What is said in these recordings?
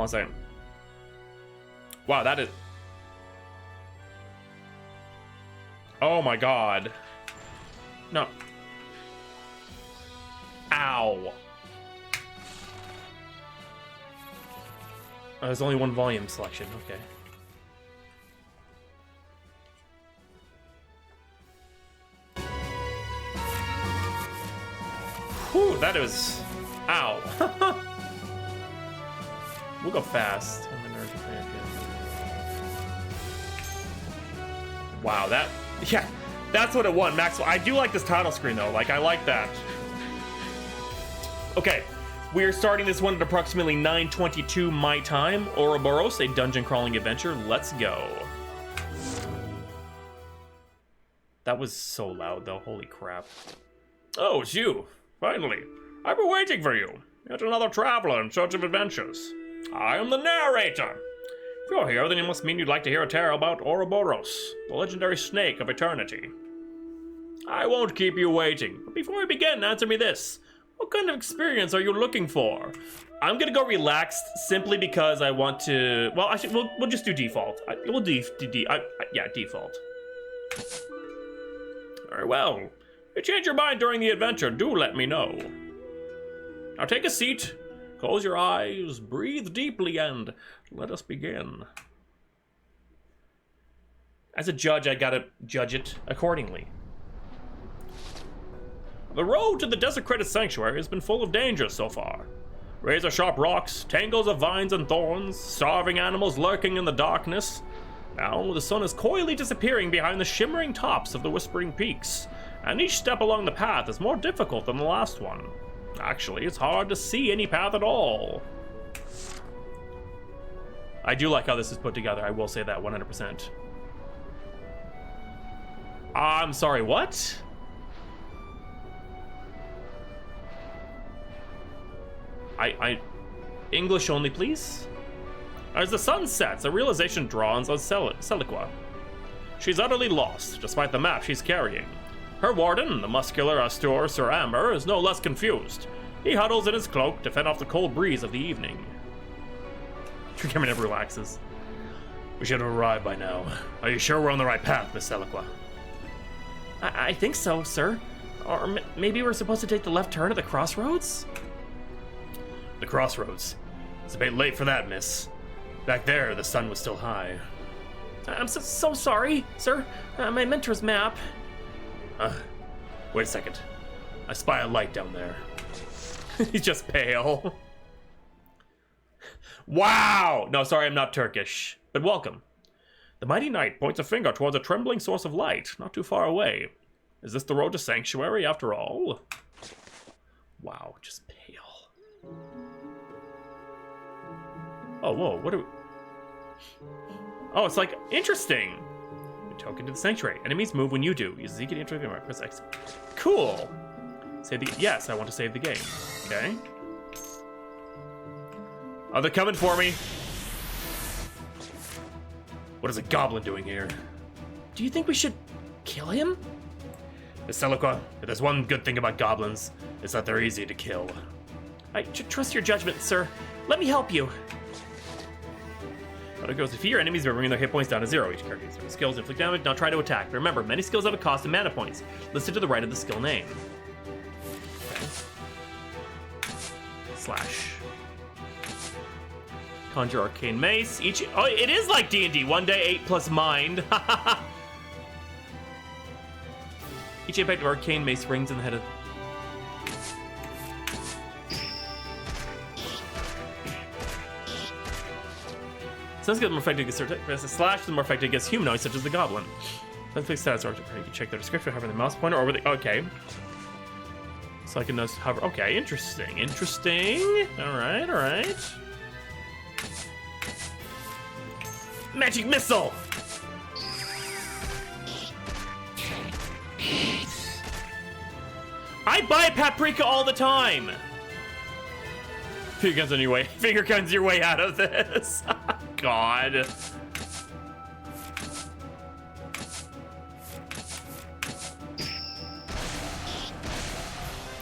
One second. Wow, that is... Oh my god. No. Ow. Oh, there's only one volume selection, okay. Whew, that was... Ow. We'll go fast. Wow, that... Yeah, that's what it won, Maxwell. I do like this title screen, though. Like, I like that. Okay, we're starting this one at approximately 9:22 my time. Ouroboros, a dungeon crawling adventure. Let's go. That was so loud, though. Holy crap. Oh, it's you. Finally. I've been waiting for you. Yet another traveler in search of adventures. I am the narrator. If you're here, then it must mean you'd like to hear a tale about Ouroboros, the legendary snake of eternity. I won't keep you waiting, but before we begin, answer me this. What kind of experience are you looking for? I'm gonna go relaxed simply because I want to... Well, actually, we'll just do default. We'll yeah, default. Very well. If you change your mind during the adventure, do let me know. Now take a seat, close your eyes, breathe deeply, and let us begin. As a judge, I gotta judge it accordingly. The road to the desecrated sanctuary has been full of dangers so far. Razor-sharp rocks, tangles of vines and thorns, starving animals lurking in the darkness. Now, the sun is coyly disappearing behind the shimmering tops of the Whispering Peaks, and each step along the path is more difficult than the last one. Actually, it's hard to see any path at all. I do like how this is put together, I will say that 100%. I'm sorry, what? English only, please? As the sun sets, a realization dawns on Seliqua. She's utterly lost, despite the map she's carrying. Her warden, the muscular Astur Sir Amber, is no less confused. He huddles in his cloak to fend off the cold breeze of the evening. Cameron never relaxes. We should have arrived by now. Are you sure we're on the right path, Miss Seliqua? I think so, sir. Or maybe we're supposed to take the left turn at the crossroads? The crossroads. It's a bit late for that, miss. Back there, the sun was still high. I'm so sorry, sir. My mentor's map. Wait a second. I spy a light down there. He's just pale. Wow! No, sorry, I'm not Turkish. But welcome. The mighty knight points a finger towards a trembling source of light, not too far away. Is this the road to Sanctuary after all? Wow, just pale. Oh, whoa, what are we... Oh, it's like, interesting. A token to the Sanctuary. Enemies move when you do. Use Z to enter the game. Press X. Cool. Save the... Yes, I want to save the game. Okay. Oh, they're coming for me. What is a goblin doing here? Do you think we should kill him? Miss Seliqua, if there's one good thing about goblins, it's that they're easy to kill. I trust your judgment, sir. Let me help you. But it goes, defeat your enemies by bringing their hit points down to 0. Each character has skills inflict damage, not try to attack. But remember, many skills have a cost of mana points, listed to the right of the skill name. Okay. Slash. Conjure Arcane Mace. Each... Oh, it is like D&D. 1 day, 8 plus mind. Each impact of Arcane Mace rings in the head of... Some skills are more effective against slash, the more effective against humanoids, such as the goblin. Specific stats are you can check the description, hover the mouse pointer over the... Okay. So I can just hover... Okay, interesting. Interesting. Alright, alright. Magic missile! I buy paprika all the time! Finger guns on your way. Finger guns your way out of this. God.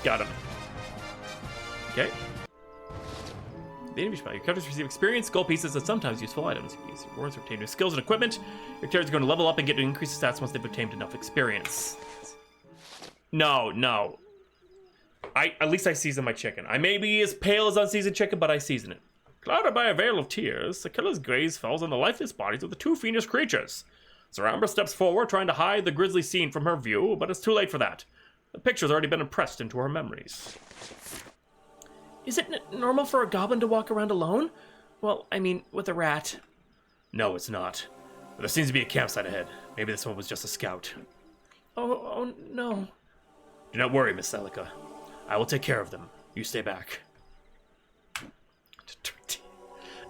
Got him. Okay. the enemy spell. Your characters receive experience, gold pieces, and sometimes useful items. You can use your rewards to obtain new skills and equipment. Your characters are going to level up and get increased stats once they've obtained enough experience. No. At least I season my chicken. I may be as pale as unseasoned chicken, but I season it. Clouded by a veil of tears, the killer's gaze falls on the lifeless bodies of the two fiendish creatures. Sir Amber steps forward, trying to hide the grisly scene from her view, but it's too late for that. The picture's already been impressed into her memories. Is it normal for a goblin to walk around alone? Well, I mean, with a rat. No, it's not. But there seems to be a campsite ahead. Maybe this one was just a scout. Oh no. Do not worry, Miss Celica. I will take care of them. You stay back.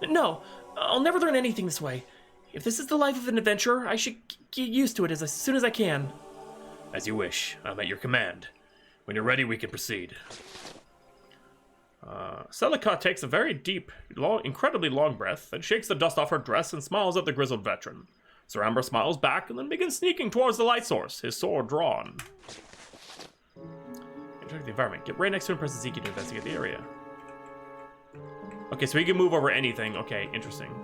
No, I'll never learn anything this way. If this is the life of an adventurer, I should get used to it as soon as I can. As you wish. I'm at your command. When you're ready, we can proceed. Celica takes a very deep, incredibly long breath, then shakes the dust off her dress and smiles at the grizzled veteran. Sir Amber smiles back and then begins sneaking towards the light source, his sword drawn. Check the environment. Get right next to him, press Z key to investigate the area. Okay, so he can move over anything. Okay, interesting.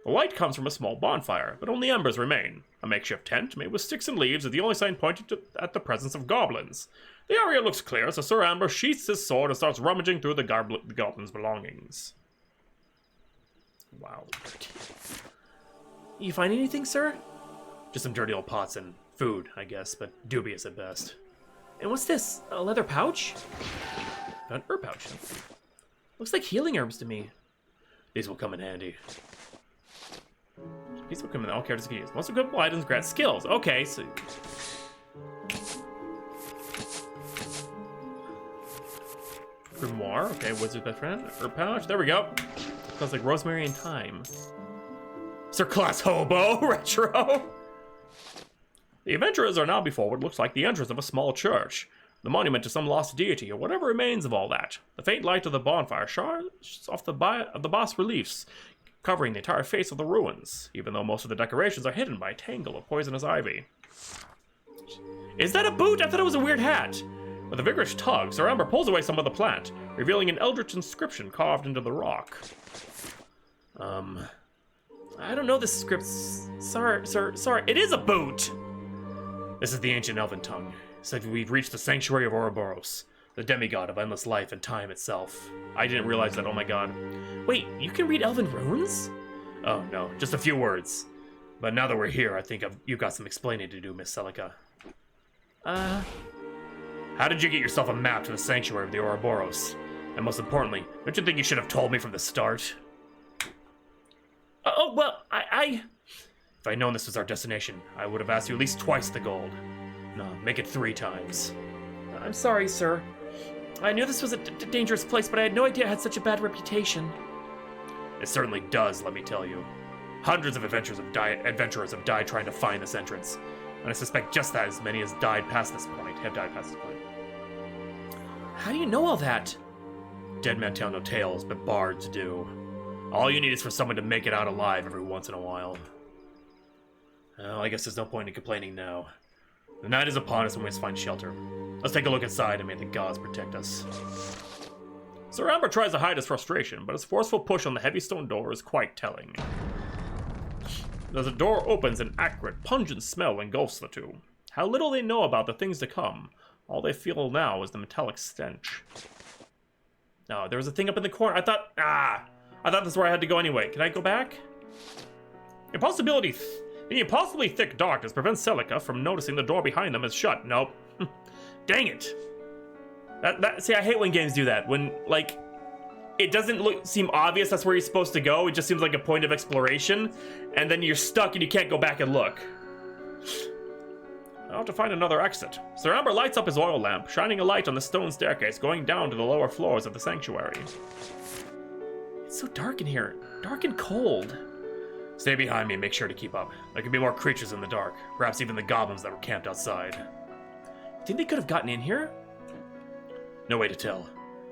The light comes from a small bonfire, but only embers remain. A makeshift tent made with sticks and leaves is the only sign pointing at the presence of goblins. The area looks clear, so Sir Amber sheaths his sword and starts rummaging through the goblins' belongings. Wow. You find anything, sir? Just some dirty old pots and food, I guess, but dubious at best. And what's this? A leather pouch? An herb pouch. Looks like healing herbs to me. These will come in handy. These will come in all characters can use. Most equipable items grant skills. Okay, so... Grimoire. Okay, wizard's best friend. Herb pouch. There we go. Smells like rosemary and thyme. Sir Class Hobo. Retro. The adventurers are now before what looks like the entrance of a small church, the monument to some lost deity or whatever remains of all that. The faint light of the bonfire shines off the bas reliefs, covering the entire face of the ruins, even though most of the decorations are hidden by a tangle of poisonous ivy. Is that a boot? I thought it was a weird hat. With a vigorous tug, Sir Amber pulls away some of the plant, revealing an eldritch inscription carved into the rock. I don't know this script. Sorry. It is a boot! This is the ancient elven tongue. It's like we've reached the sanctuary of Ouroboros, the demigod of endless life and time itself. I didn't realize that, oh my god. Wait, you can read elven runes? Oh no, just a few words. But now that we're here, I think you've got some explaining to do, Miss Celica. How did you get yourself a map to the sanctuary of the Ouroboros? And most importantly, don't you think you should have told me from the start? Oh, well, I... If I'd known this was our destination, I would have asked you at least twice the gold. No, make it 3 times. I'm sorry, sir. I knew this was a dangerous place, but I had no idea it had such a bad reputation. It certainly does, let me tell you. Hundreds of adventurers have died trying to find this entrance. And I suspect just that as many as have died past this point. How do you know all that? Dead men tell no tales, but bards do. All you need is for someone to make it out alive every once in a while. Well, I guess there's no point in complaining now. The night is upon us and we must find shelter. Let's take a look inside and may the gods protect us. Sir Amber tries to hide his frustration, but his forceful push on the heavy stone door is quite telling. As the door opens, an acrid, pungent smell engulfs the two. How little they know about the things to come. All they feel now is the metallic stench. Oh, there was a thing up in the corner. I thought this is where I had to go anyway. Can I go back? The impossibly thick darkness prevents Celica from noticing the door behind them is shut. Nope. Dang it. See, I hate when games do that. When, like, it doesn't seem obvious that's where you're supposed to go. It just seems like a point of exploration. And then you're stuck and you can't go back and look. I'll have to find another exit. Sir Amber lights up his oil lamp, shining a light on the stone staircase going down to the lower floors of the sanctuary. It's so dark in here. Dark and cold. Stay behind me and make sure to keep up. There could be more creatures in the dark. Perhaps even the goblins that were camped outside. Think they could have gotten in here? No way to tell.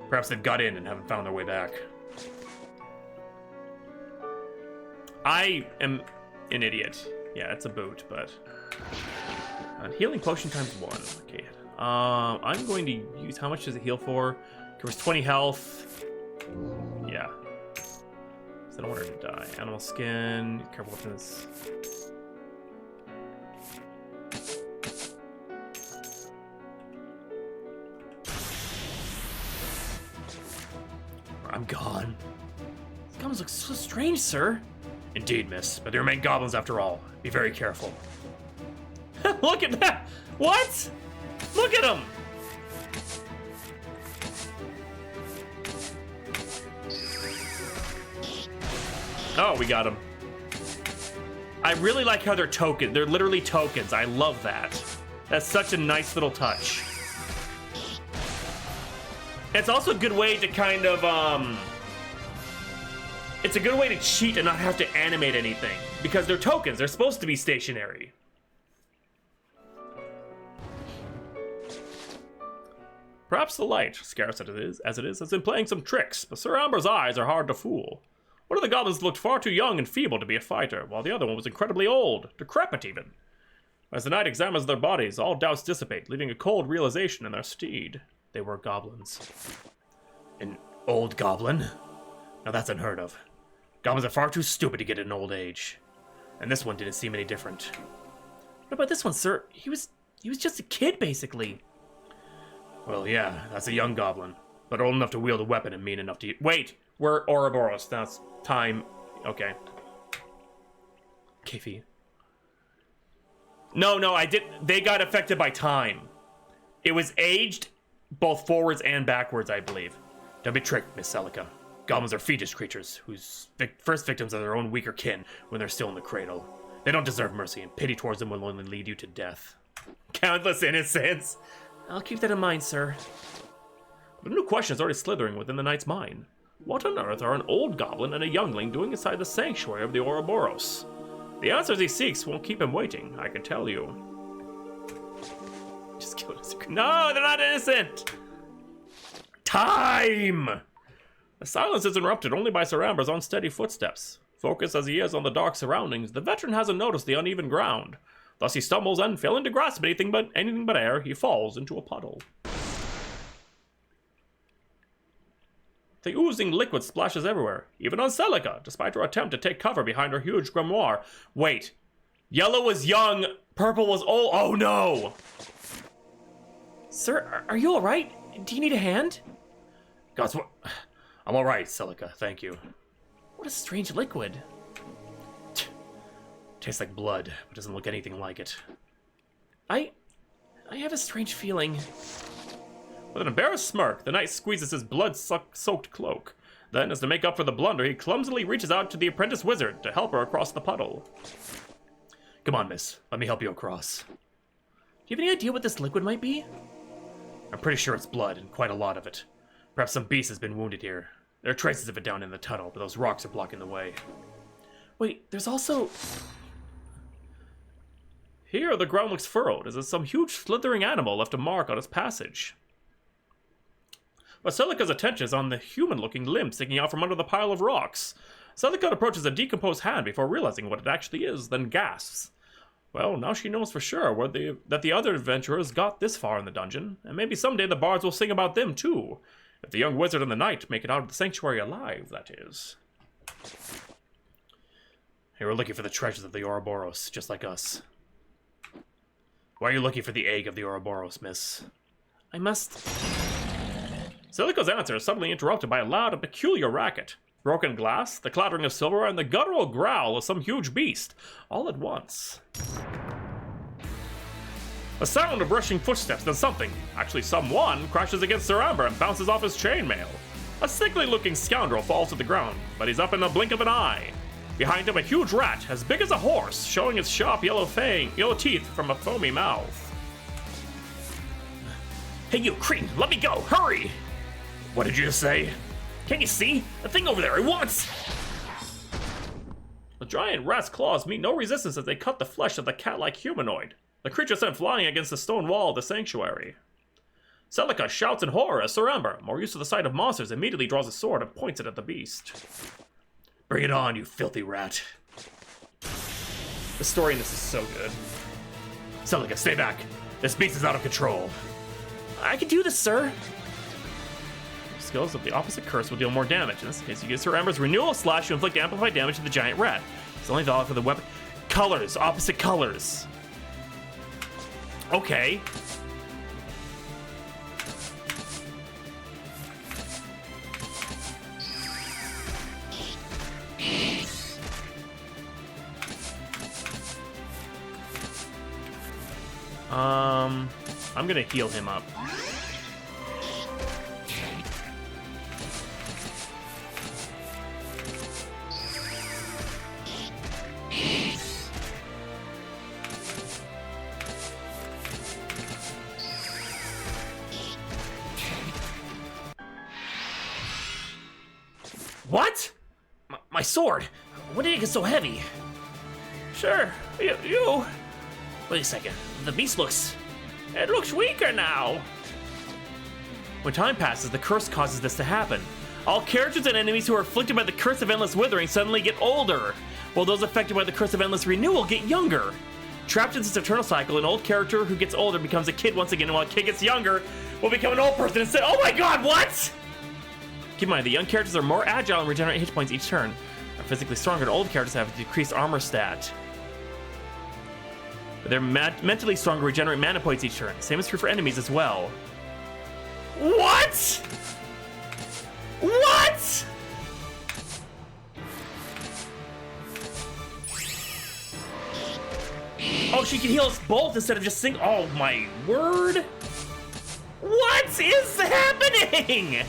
Perhaps they've got in and haven't found their way back. I am an idiot. Yeah, it's a boot, but... healing potion times 1. Okay. I'm going to use... How much does it heal for? Covers 20 health. Yeah. So I don't want her to die. Animal skin. Careful with this. I'm gone. These goblins look so strange, sir. Indeed, miss. But they remain goblins after all. Be very careful. Look at that! What? Look at him! Oh, we got him. I really like how they're tokens. They're literally tokens. I love that. That's such a nice little touch. It's also a good way to kind of, it's a good way to cheat and not have to animate anything. Because they're tokens. They're supposed to be stationary. Perhaps the light, scarce as it is, has been playing some tricks, but Sir Amber's eyes are hard to fool. One of the goblins looked far too young and feeble to be a fighter, while the other one was incredibly old, decrepit even. As the knight examines their bodies, all doubts dissipate, leaving a cold realization in their steed. They were goblins. An old goblin? Now that's unheard of. Goblins are far too stupid to get in old age. And this one didn't seem any different. What about this one, sir? He was just a kid, basically. Well, yeah, that's a young goblin, but old enough to wield a weapon and mean enough to... Wait, we're Ouroboros. That's time. Okay. Keffi. No, I did. They got affected by time. It was aged both forwards and backwards, I believe. Don't be tricked, Miss Celica. Goblins are fetus creatures whose first victims are their own weaker kin when they're still in the cradle. They don't deserve mercy, and pity towards them will only lead you to death. Countless innocents. I'll keep that in mind, sir. But a new question is already slithering within the knight's mind. What on earth are an old goblin and a youngling doing inside the sanctuary of the Ouroboros? The answers he seeks won't keep him waiting, I can tell you. Just kill us. No, they're not innocent! Time! The silence is interrupted only by Sir Amber's unsteady footsteps. Focused as he is on the dark surroundings, the veteran hasn't noticed the uneven ground. Thus he stumbles and, failing to grasp anything but air, he falls into a puddle. The oozing liquid splashes everywhere, even on Celica, despite her attempt to take cover behind her huge grimoire. Wait. Yellow was young, purple was old. Oh no! Sir, are you alright? Do you need a hand? Gods, what? I'm alright, Celica, thank you. What a strange liquid. Tastes like blood, but doesn't look anything like it. I have a strange feeling. With an embarrassed smirk, the knight squeezes his blood-soaked cloak. Then, as to make up for the blunder, he clumsily reaches out to the apprentice wizard to help her across the puddle. Come on, miss. Let me help you across. Do you have any idea what this liquid might be? I'm pretty sure it's blood, and quite a lot of it. Perhaps some beast has been wounded here. There are traces of it down in the tunnel, but those rocks are blocking the way. Wait, there's also... Here, the ground looks furrowed, as if some huge slithering animal left a mark on its passage. But Celica's attention is on the human-looking limb sticking out from under the pile of rocks. Celica approaches a decomposed hand before realizing what it actually is, then gasps. Well, now she knows for sure that the other adventurers got this far in the dungeon, and maybe someday the bards will sing about them too. If the young wizard and the knight make it out of the sanctuary alive, that is. They were looking for the treasures of the Ouroboros, just like us. Why are you looking for the egg of the Ouroboros, miss? I must... Celica's answer is suddenly interrupted by a loud and peculiar racket. Broken glass, the clattering of silver, and the guttural growl of some huge beast, all at once. A sound of rushing footsteps, then something, actually someone, crashes against Sir Amber and bounces off his chainmail. A sickly-looking scoundrel falls to the ground, but he's up in the blink of an eye. Behind him, a huge rat, as big as a horse, showing its sharp yellow teeth from a foamy mouth. Hey, you cretin! Let me go! Hurry! What did you just say? Can't you see? The thing over there, it wants... The giant rat's claws meet no resistance as they cut the flesh of the cat-like humanoid. The creature sent flying against the stone wall of the sanctuary. Celica shouts in horror as Sir Amber, more used to the sight of monsters, immediately draws a sword and points it at the beast. Bring it on, you filthy rat. The story in this is so good. Celica, stay back. This beast is out of control. I can do this, sir. skills of the opposite curse will deal more damage. In this case, you use Sir Amber's Renewal Slash to inflict amplified damage to the giant rat. It's only valid for the weapon. Colors, opposite colors. Okay. I'm gonna heal him up. What? My sword. When did it get so heavy? Sure, you. Wait a second. The beast looks... It looks weaker now. When time passes, the curse causes this to happen. All characters and enemies who are afflicted by the curse of endless withering suddenly get older, while those affected by the curse of endless renewal get younger. Trapped in this eternal cycle, an old character who gets older becomes a kid once again, while a kid gets younger will become an old person instead. Oh my god, what? Keep in mind, the young characters are more agile and regenerate hit points each turn. Are physically stronger, old characters have a decreased armor stat. But they're mentally stronger, regenerate mana points each turn. Same is true for enemies as well. What? What? Oh, she can heal us both instead of just sing. Oh my word. What is happening?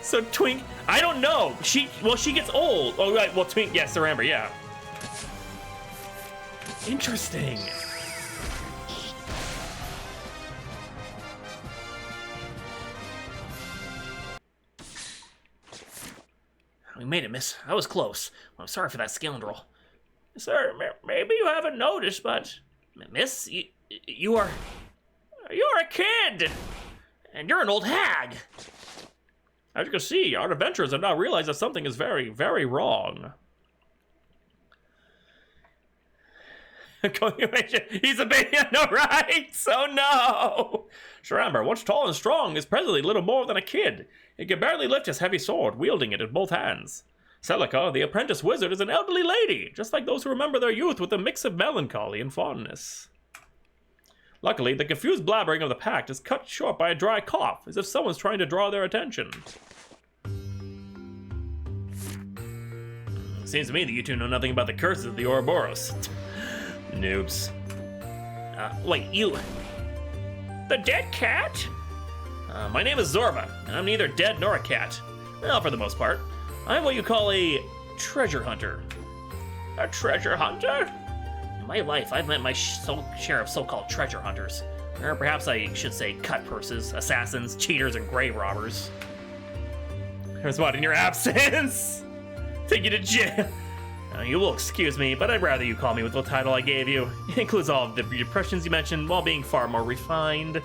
So Twink, I don't know. She gets old. Oh right, well Twink, yes, Sir Amber, yeah. Interesting. We made it, miss. I was close. Well, I'm sorry for that scoundrel. Sir, maybe you haven't noticed, but... Miss, you're a kid! And you're an old hag! As you can see, our adventurers have now realized that something is very, very wrong. He's a baby, no, right? So no! Sir Amber, once tall and strong, is presently little more than a kid. He can barely lift his heavy sword, wielding it in both hands. Celica, the apprentice wizard, is an elderly lady, just like those who remember their youth with a mix of melancholy and fondness. Luckily, the confused blabbering of the pact is cut short by a dry cough, as if someone's trying to draw their attention. Seems to me that you two know nothing about the curses of the Ouroboros. Noobs. Wait, you... The dead cat? My name is Zorba, and I'm neither dead nor a cat. Well, for the most part. I'm what you call a treasure hunter. A treasure hunter? In my life, I've met my share of so-called treasure hunters. Or perhaps I should say cut purses, assassins, cheaters, and grave robbers. Here's what, in your absence? Take you to jail. You will excuse me, but I'd rather you call me with the title I gave you. It includes all of the depressions you mentioned, while being far more refined.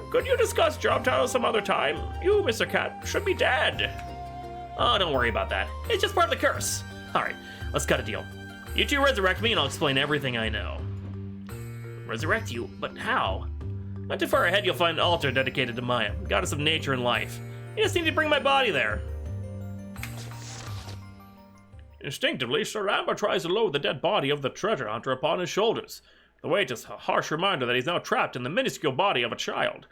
Could you discuss job titles some other time? You, Mr. Cat, should be dead. Oh, don't worry about that. It's just part of the curse. Alright, let's cut a deal. You two resurrect me and I'll explain everything I know. Resurrect you? But how? Not too far ahead you'll find an altar dedicated to Maya, goddess of nature and life. You just need to bring my body there. Instinctively, Sir Amber tries to load the dead body of the treasure hunter upon his shoulders. The weight is a harsh reminder that he's now trapped in the minuscule body of a child.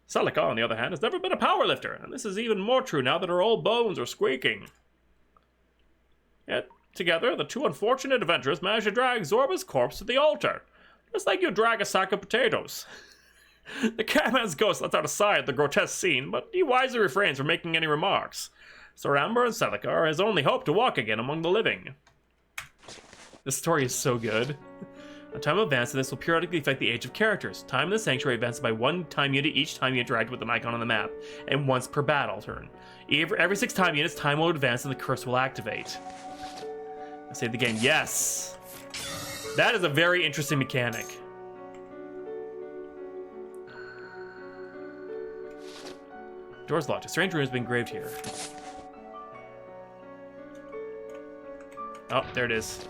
Celica, on the other hand, has never been a powerlifter, and this is even more true now that her old bones are squeaking. Yet, together, the two unfortunate adventurers manage to drag Zorba's corpse to the altar, just like you drag a sack of potatoes. The Catman's ghost lets out a sigh at the grotesque scene, but he wisely refrains from making any remarks. Sir Amber and Celica are his only hope to walk again among the living. This story is so good. A time advance of this will periodically affect the age of characters. Time in the sanctuary advances by 1 time unit each time you interact with an icon on the map, and once per battle turn. Every 6 time units, time will advance and the curse will activate. I save the game. Yes! That is a very interesting mechanic. Door's locked. A strange rune has been engraved here. Oh, there it is.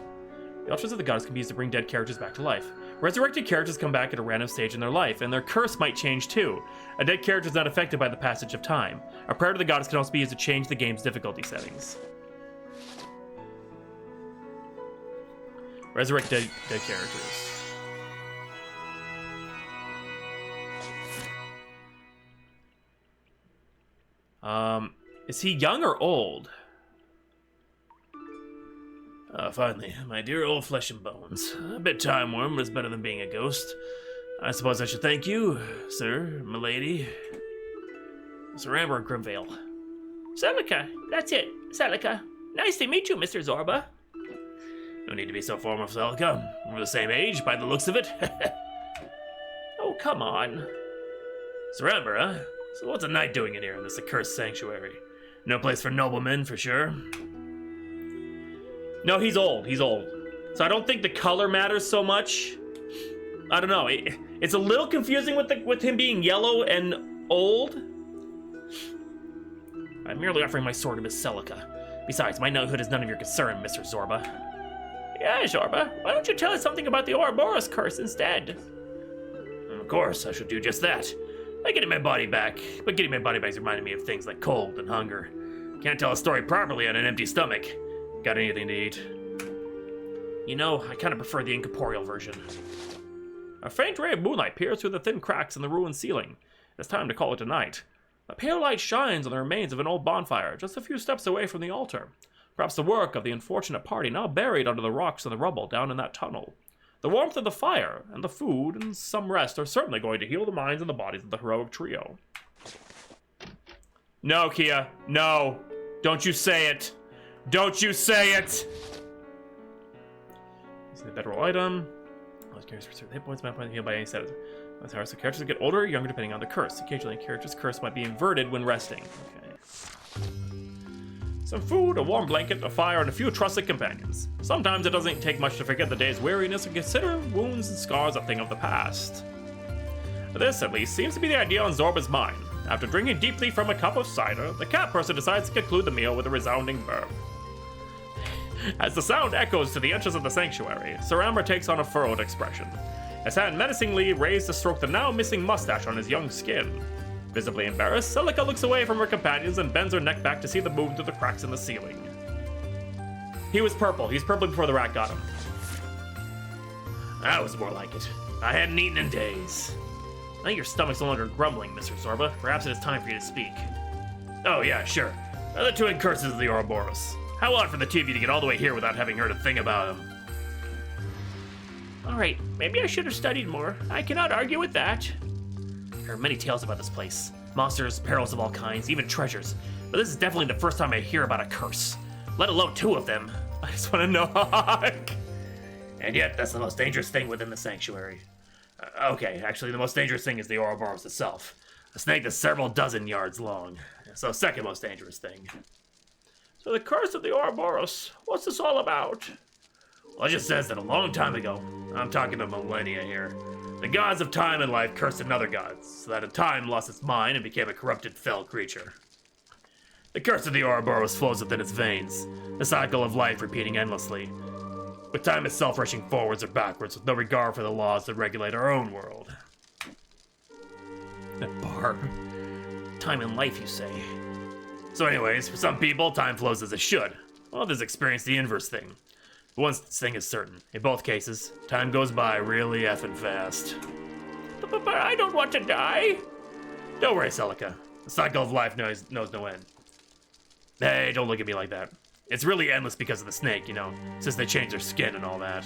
The altars of the goddess can be used to bring dead characters back to life. Resurrected characters come back at a random stage in their life, and their curse might change too. A dead character is not affected by the passage of time. A prayer to the goddess can also be used to change the game's difficulty settings. Resurrect dead characters. Is he young or old? Finally, my dear old flesh and bones. A bit time-worn, but it's better than being a ghost. I suppose I should thank you, sir, milady. Sir Amber Grimvale. Celica, that's it, Celica. Nice to meet you, Mr. Zorba. No need to be so formal, Celica. We're the same age, by the looks of it. Oh, come on. Sir Amber, huh? So what's a knight doing in here in this accursed sanctuary? No place for noblemen, for sure. No, he's old. He's old. So I don't think the color matters so much. I don't know. It's a little confusing with him being yellow and old. I'm merely offering my sword to Miss Celica. Besides, my knighthood is none of your concern, Mr. Zorba. Yeah, Zorba. Why don't you tell us something about the Ouroboros curse instead? Of course, I shall do just that. By getting my body back. But getting my body back is reminding me of things like cold and hunger. Can't tell a story properly on an empty stomach. Got anything to eat? You know, I kind of prefer the incorporeal version. A faint ray of moonlight peers through the thin cracks in the ruined ceiling. It's time to call it a night. A pale light shines on the remains of an old bonfire just a few steps away from the altar. Perhaps the work of the unfortunate party now buried under the rocks and the rubble down in that tunnel. The warmth of the fire and the food and some rest are certainly going to heal the minds and the bodies of the heroic trio. No, Kia. No. Don't you say it. Don't you say it! This is the bedroll item. Most characters restore hit points, map point healed by any set. That's how so characters get older or younger depending on the curse. Occasionally, a character's curse might be inverted when resting. Okay. Some food, a warm blanket, a fire, and a few trusted companions. Sometimes it doesn't take much to forget the day's weariness and consider wounds and scars a thing of the past. This, at least, seems to be the idea on Zorba's mind. After drinking deeply from a cup of cider, the cat person decides to conclude the meal with a resounding burp. As the sound echoes to the entrance of the sanctuary, Sir Amber takes on a furrowed expression. His hand menacingly raised to stroke the now missing mustache on his young skin. Visibly embarrassed, Celica looks away from her companions and bends her neck back to see the moon through the cracks in the ceiling. He was purple. He's purple before the rat got him. That was more like it. I hadn't eaten in days. I think your stomach's no longer grumbling, Mr. Zorba. Perhaps it is time for you to speak. Oh yeah, sure. The twin curses of the Ouroboros. How odd for the two of you to get all the way here without having heard a thing about them. Alright, maybe I should have studied more. I cannot argue with that. There are many tales about this place. Monsters, perils of all kinds, even treasures. But this is definitely the first time I hear about a curse. Let alone two of them. I just want to know. And yet, that's the most dangerous thing within the sanctuary. Okay, actually, the most dangerous thing is the Ouroboros itself. A snake that's several dozen yards long. So, second most dangerous thing. So the curse of the Ouroboros, what's this all about? Well, it just says that a long time ago, I'm talking a millennia here, the gods of time and life cursed another god, so that time lost its mind and became a corrupted fell creature. The curse of the Ouroboros flows within its veins, the cycle of life repeating endlessly, with time itself rushing forwards or backwards with no regard for the laws that regulate our own world. That bar. Time and life, you say? So anyways, for some people, time flows as it should. Others experience the inverse thing. But one thing is certain. In both cases, time goes by really effing fast. But I don't want to die. Don't worry, Celica. The cycle of life knows no end. Hey, don't look at me like that. It's really endless because of the snake, you know, since they change their skin and all that.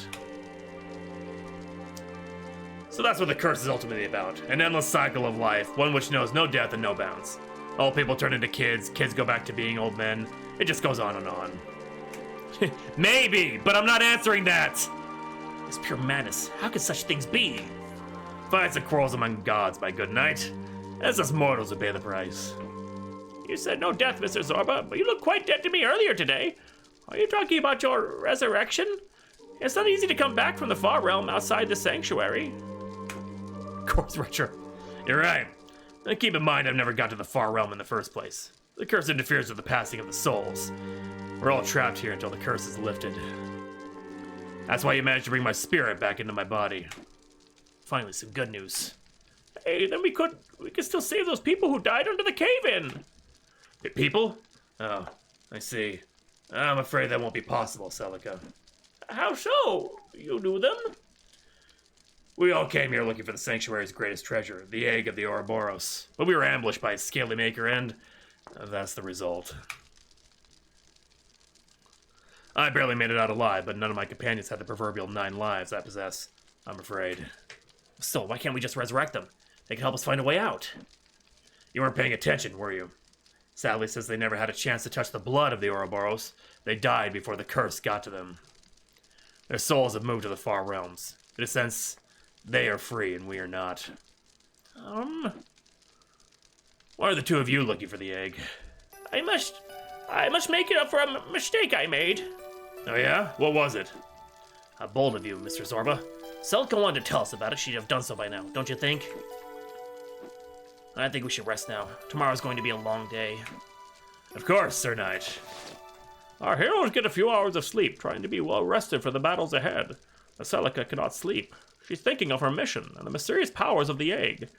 So that's what the curse is ultimately about. An endless cycle of life, one which knows no death and no bounds. Old people turn into kids, kids go back to being old men. It just goes on and on. Maybe, but I'm not answering that! It's pure madness. How could such things be? Fights and quarrels among gods, by good night. It's us mortals who pay the price. You said no death, Mr. Zorba, but you look quite dead to me earlier today. Are you talking about your resurrection? It's not easy to come back from the far realm outside the sanctuary. Of course, Richard. You're right. And keep in mind I've never got to the far realm in the first place. The curse interferes with the passing of the souls. We're all trapped here until the curse is lifted. That's why you managed to bring my spirit back into my body. Finally, some good news. Hey, then we could still save those people who died under the cave-in. People? Oh, I see. I'm afraid that won't be possible, Celica. How so? You knew them? We all came here looking for the Sanctuary's greatest treasure, the egg of the Ouroboros. But we were ambushed by its scaly maker, and that's the result. I barely made it out alive, but none of my companions had the proverbial 9 lives I possess, I'm afraid. So, why can't we just resurrect them? They can help us find a way out. You weren't paying attention, were you? Sadly, since they never had a chance to touch the blood of the Ouroboros, they died before the curse got to them. Their souls have moved to the far realms. In a sense, they are free and we are not. Why are the two of you looking for the egg? I must make it up for a mistake I made. Oh yeah? What was it? How bold of you, Mr. Zorba. Celica wanted to tell us about it. She'd have done so by now, don't you think? I think we should rest now. Tomorrow's going to be a long day. Of course, Sir Knight. Our heroes get a few hours of sleep, trying to be well rested for the battles ahead. But Celica cannot sleep. She's thinking of her mission and the mysterious powers of the egg.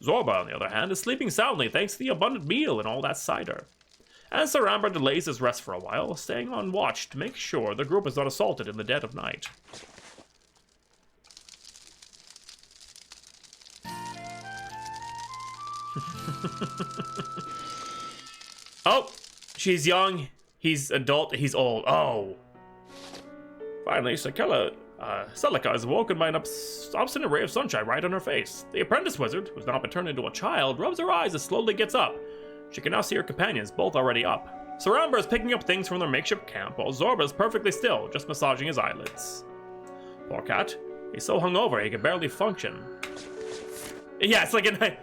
Zorba, on the other hand, is sleeping soundly thanks to the abundant meal and all that cider. And Sir Amber delays his rest for a while, staying on watch to make sure the group is not assaulted in the dead of night. Oh! She's young, he's adult, he's old. Oh! Finally, Celica is awoken by an obstinate ray of sunshine right on her face. The apprentice wizard, who's now been turned into a child, rubs her eyes and slowly gets up. She can now see her companions, both already up. Sir Amber is picking up things from their makeshift camp, while Zorba is perfectly still, just massaging his eyelids. Poor cat. He's so hungover he can barely function. Yeah, it's like a...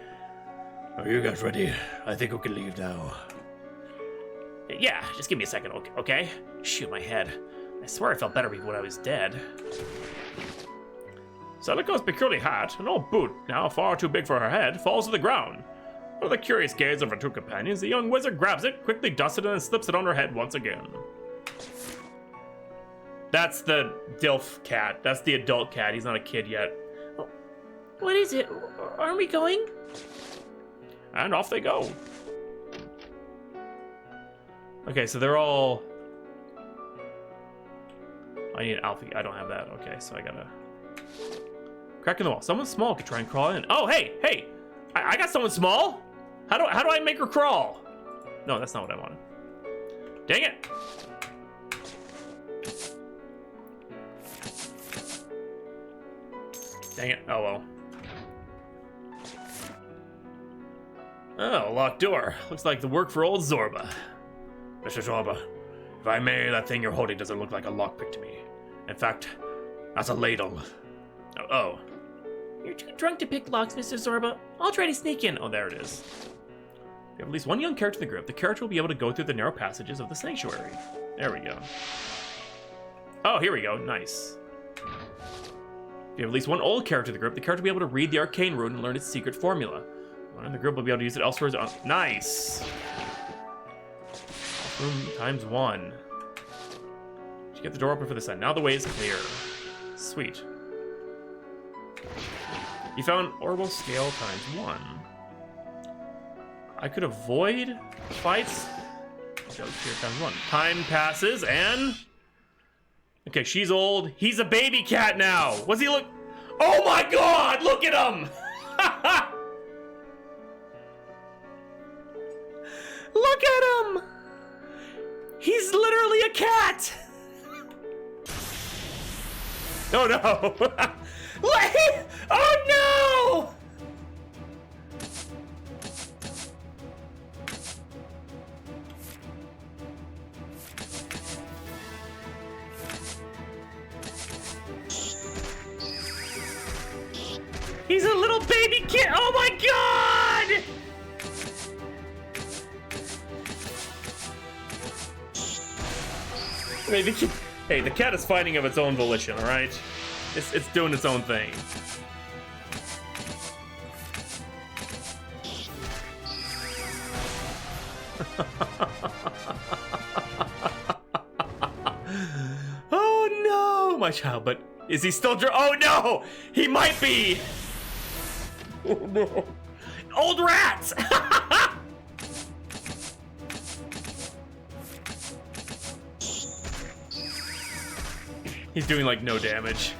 Are you guys ready? I think we can leave now. Yeah, just give me a second, okay? Shoot, my head. I swear I felt better when I was dead. Celica's peculiar hat, an old boot, now far too big for her head, falls to the ground. Under the curious gaze of her two companions, the young wizard grabs it, quickly dusts it, and slips it on her head once again. That's the Dilf cat. That's the adult cat. He's not a kid yet. What is it? Aren't we going? And off they go. Okay, so they're all... I need an Alfie. I don't have that. Okay, so I gotta... Crack in the wall. Someone small could try and crawl in. Oh, hey! I got someone small? How do I make her crawl? No, that's not what I wanted. Dang it! Dang it. Oh, well. Oh, locked door. Looks like the work for old Zorba. Mr. Zorba, if I may, that thing you're holding doesn't look like a lockpick to me. In fact, that's a ladle. Oh. You're too drunk to pick locks, Mr. Zorba. I'll try to sneak in. Oh, there it is. If you have at least one young character in the group, the character will be able to go through the narrow passages of the sanctuary. There we go. Oh, here we go. Nice. If you have at least one old character in the group, the character will be able to read the arcane rune and learn its secret formula. One in the group will be able to use it elsewhere. Nice! Room times 1. Did you get the door open for this end? Now the way is clear. Sweet. You found orbital scale times 1. I could avoid fights. Go here times 1. Time passes and... Okay, she's old. He's a baby cat now. What's he look? Oh my god! Look at him! Look at him! He's literally a cat! Oh no! Oh no! He's a little baby kid! Oh my god! Hey, the cat is fighting of its own volition, alright? It's doing its own thing. Oh no, my child, but is he still oh no! He might be! Oh no. Old rats! He's doing like no damage.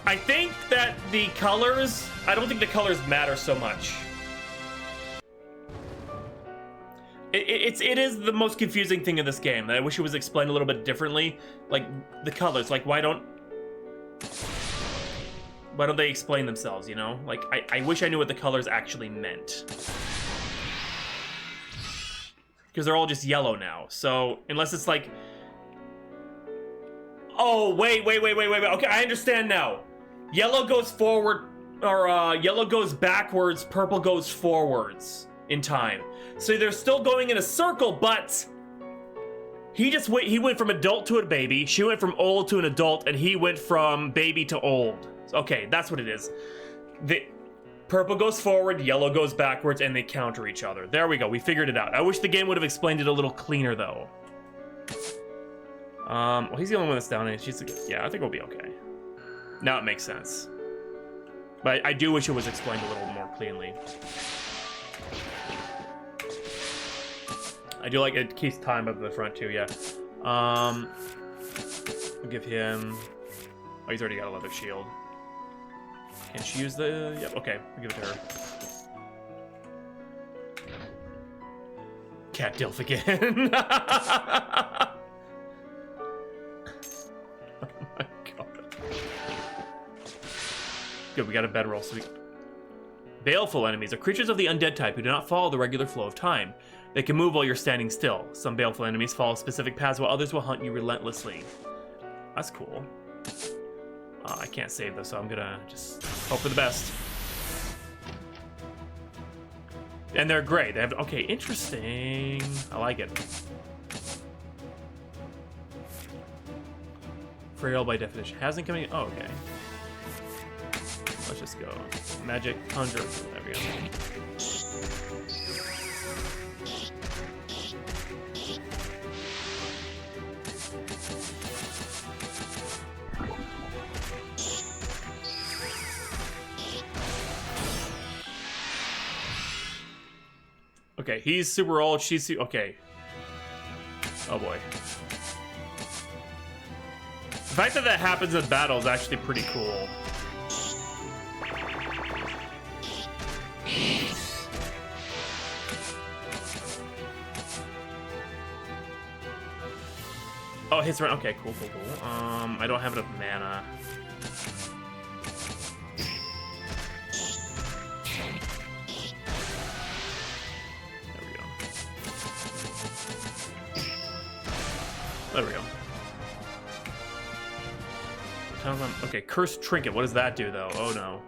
I think that the colors, I don't think the colors matter so much. It is the most confusing thing in this game. I wish it was explained a little bit differently. Like the colors, like why don't they explain themselves, you know? Like I wish I knew what the colors actually meant. Because they're all just yellow now. So unless it's like, oh wait. Okay, I understand now. Yellow goes forward, or yellow goes backwards, purple goes forwards in time. So they're still going in a circle, but he went from adult to a baby, she went from old to an adult, and he went from baby to old. Okay, that's what it is. The purple goes forward, yellow goes backwards, and they counter each other. There we go, we figured it out. I wish the game would have explained it a little cleaner, though. Well, he's the only one that's down, and yeah, I think we'll be okay. Now it makes sense. But I do wish it was explained a little more cleanly. I do like it keeps time up in the front too, yeah. I'll give him... Oh, he's already got a leather shield. Can she use the... Yep, okay, I'll give it to her. Cat Dilf again. Good, we got a bedroll, so we... Baleful enemies are creatures of the undead type who do not follow the regular flow of time. They can move while you're standing still. Some baleful enemies follow specific paths while others will hunt you relentlessly. That's cool. I can't save this, so I'm gonna just hope for the best. And they're great. They have... Okay, interesting. I like it. Frail by definition. Hasn't come in... Oh, okay. Let's just go. Magic, conjure. There we go. Okay, he's super old. She's okay. Oh boy. The fact that that happens in battle is actually pretty cool. Oh, hits around. Okay, cool. I don't have enough mana. There we go. Okay, Cursed Trinket. What does that do, though? Oh, no.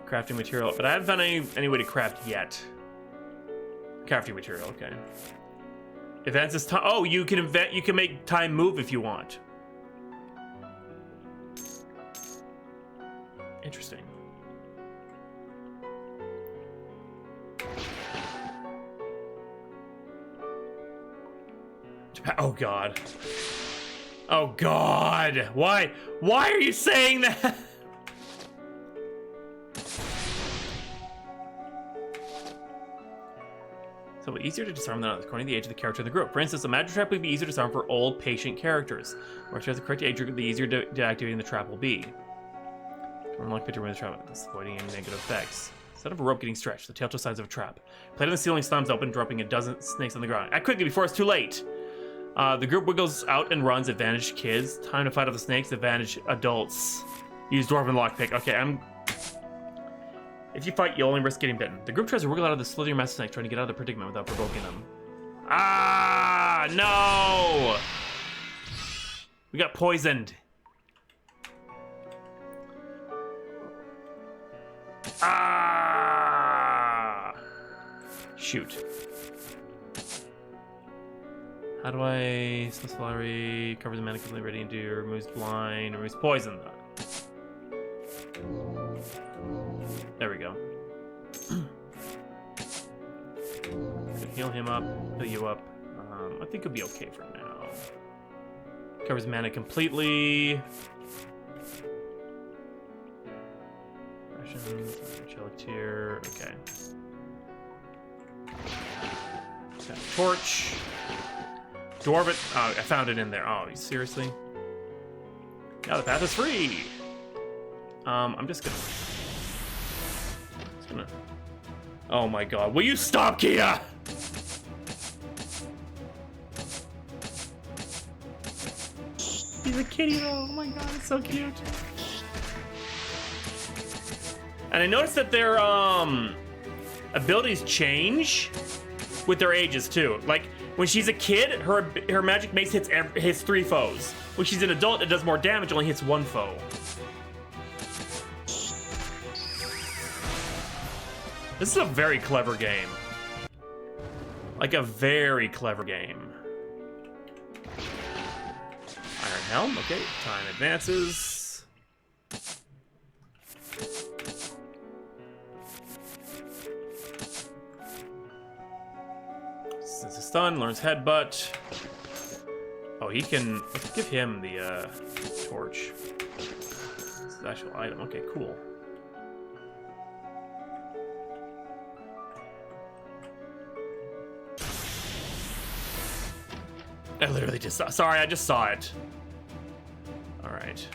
Crafting material. But I haven't found any way to craft yet. Crafting material, okay. Advances time. Oh, you can make time move if you want. Interesting. Oh god. Oh god. Why are you saying that? So easier to disarm than others, according to the age of the character in the group. For instance, a magic trap would be easier to disarm for old, patient characters. Or if you have the correct age group, the easier deactivating the trap will be. Unlock picture with the trap, avoiding any negative effects. Instead of a rope getting stretched, the telltale signs of a trap. Plate on the ceiling slams open, dropping a dozen snakes on the ground. Act quickly before it's too late! The group wiggles out and runs. Advantage kids. Time to fight off the snakes. Advantage adults. Use dwarven lockpick. Okay, if you fight, you'll only risk getting bitten. The group tries to wriggle out of the slithering mass snake, trying to get out of the predicament without provoking them. Ah, no! We got poisoned. Ah! Shoot. How do I... Slurry covers the mana completely ready into removes blind, removes poison. There we go. heal him up, heal you up. I think it'll be okay for now. Covers mana completely. Angelic tier. Okay. Got a torch. Dwarven. Oh, I found it in there. Oh, seriously? Now the path is free. I'm just gonna. Oh my god! Will you stop, Kia? He's a kitty though. Oh my god, it's so cute. And I noticed that their abilities change with their ages too. Like when she's a kid, her magic mace hits 3 foes. When she's an adult, it does more damage, only hits 1 foe. This is a very clever game. Like a very clever game. Iron Helm, okay. Time advances. Since a stun, learns headbutt. Oh, he can. Let's give him the torch. This is an actual item. Okay, cool. I literally just saw. Sorry, I just saw it. All right.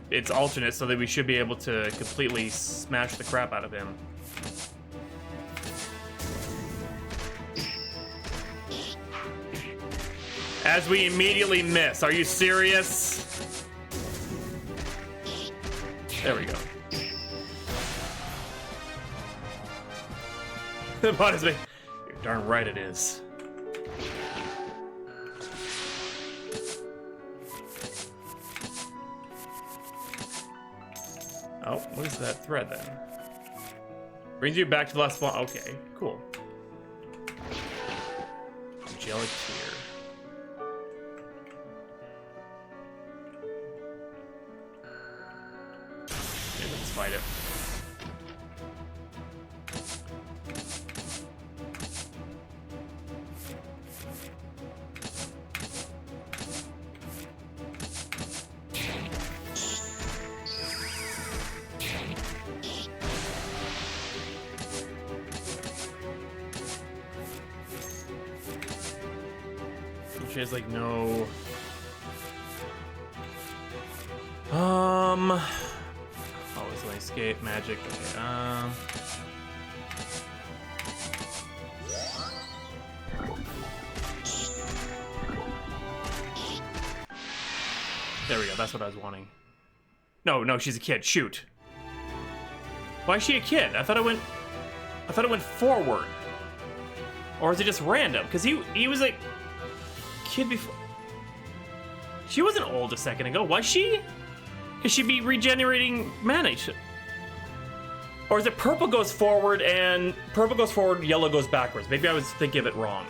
It's alternate, so that we should be able to completely smash the crap out of him. As we immediately miss. Are you serious? There we go. The bot is me. You're darn right it is. Oh, what is that thread then? Brings you back to the last spawn. Okay, cool. Angelic tier. Okay, let's fight it. She has like no. Oh, it's like escape magic. Okay. There we go. That's what I was wanting. No, she's a kid. Shoot. Why is she a kid? I thought it went forward. Or is it just random? Because he was like. Kid before. She wasn't old a second ago, was she? Could she be regenerating mana? Or is it purple goes forward and yellow goes backwards? Maybe I was thinking of it wrong.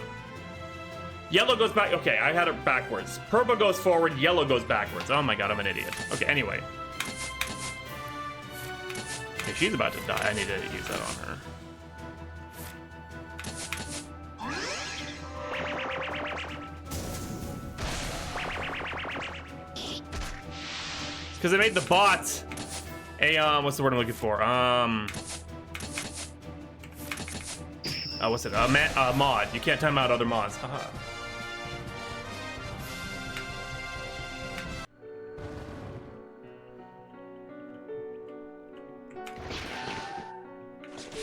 Yellow goes back. Okay, I had it backwards. Purple goes forward, yellow goes backwards. Oh my god, I'm an idiot. Okay, anyway. Okay, she's about to die. I need to use that on her. Because I made the bot a, what's the word I'm looking for? What's it? A mod. You can't time out other mods. Haha.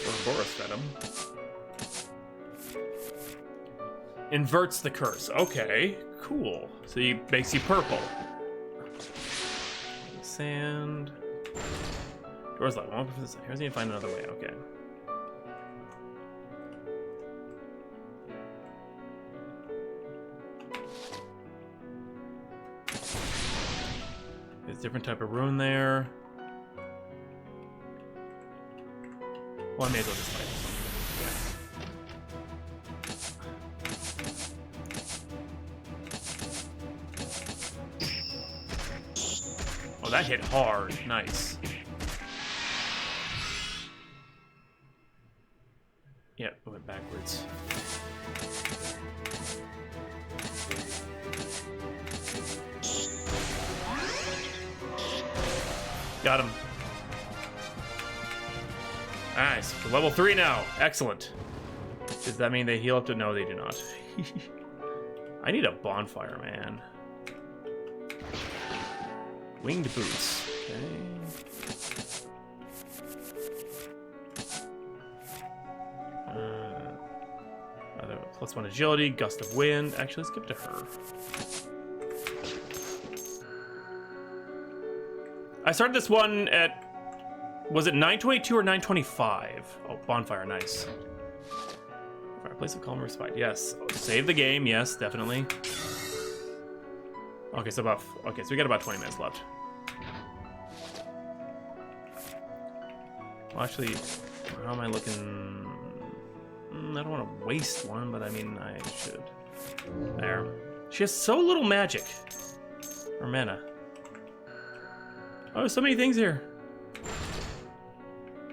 Ouroboros venom. Inverts the curse. Okay, cool. So he makes you purple. Sand. Door's locked. Here's need to find another way. Okay. There's a different type of rune there. Well, I may as well just fight this one. Oh, that hit hard. Nice. Yeah, it went backwards. Got him. Nice. We're level 3 now. Excellent. Does that mean they heal up to... No, they do not. I need a bonfire, man. Winged boots. Okay. +1 agility, gust of wind. Actually, let's give it to her. I started this one at... Was it 922 or 925? Oh, bonfire, nice. Place of calm respite. Yes. Save the game. Yes, definitely. Okay, so we got about 20 minutes left. Well, actually, how am I looking? I don't want to waste one, but I mean, I should. There. She has so little magic. Or mana. Oh, so many things here.